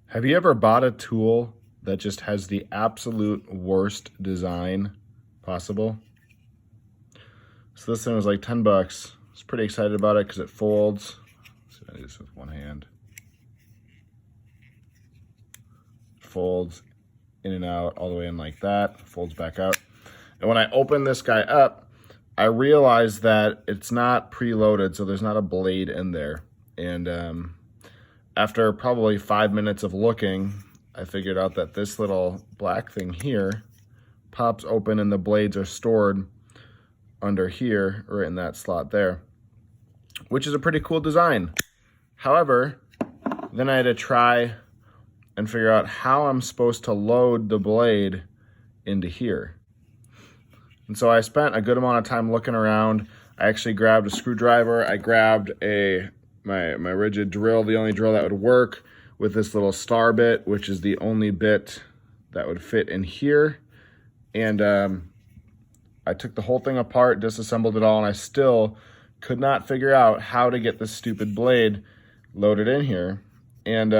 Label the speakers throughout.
Speaker 1: Have you ever bought a tool that just has the absolute worst design possible? So this thing was like 10 bucks. I was pretty excited about it because it folds. Let's see if I do this with one hand. Folds in and out all the way in like that, folds back out. And when I open this guy up, I realized that it's not preloaded, so there's not a blade in there. And after probably 5 minutes of looking, I figured out that this little black thing here pops open and the blades are stored under here or in that slot there, which is a pretty cool design. However, then I had to try and figure out how I'm supposed to load the blade into here. And so I spent a good amount of time looking around. I actually grabbed a screwdriver. I grabbed my rigid drill, the only drill that would work, with this little star bit, which is the only bit that would fit in here. And I took the whole thing apart, disassembled it all, and I still could not figure out how to get this stupid blade loaded in here. And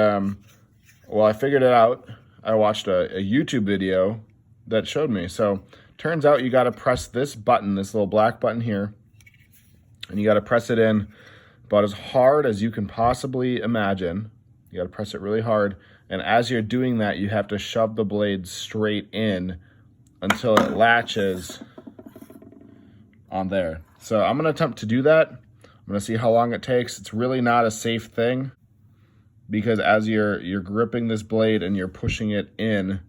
Speaker 1: well, I figured it out. I watched a YouTube video that showed me. So turns out you got to press this button, this little black button here, and you got to press it in about as hard as you can possibly imagine. You got to press it really hard. And as you're doing that, you have to shove the blade straight in until it latches on there. So I'm going to attempt to do that. I'm going to see how long it takes. It's really not a safe thing because as you're gripping this blade and you're pushing it in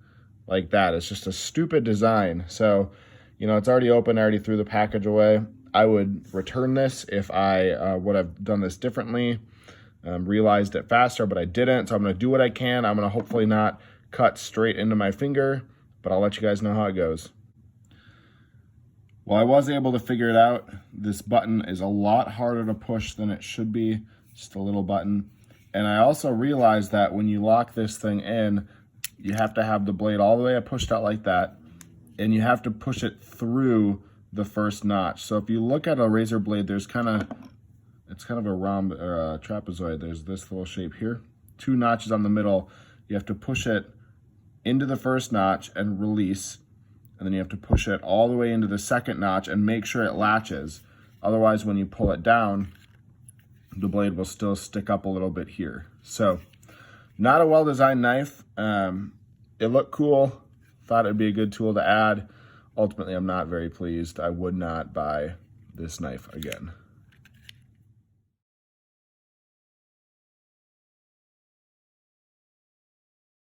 Speaker 1: like that, it's just a stupid design. So, you know, it's already open. I already threw the package away. I would return this if I would have done this differently, realized it faster, but I didn't. So I'm going to do what I can. I'm going to hopefully not cut straight into my finger, but I'll let you guys know how it goes. Well, I was able to figure it out. This button is a lot harder to push than it should be, just a little button. And I also realized that when you lock this thing in, you have to have the blade all the way pushed out like that, and you have to push it through the first notch. So if you look at a razor blade, it's kind of a rhomb or a trapezoid. There's this little shape here, 2 notches on the middle. You have to push it into the first notch and release, and then you have to push it all the way into the second notch and make sure it latches. Otherwise, when you pull it down, the blade will still stick up a little bit here. So not a well-designed knife. It looked cool. Thought it'd be a good tool to add. Ultimately, I'm not very pleased. I would not buy this knife again.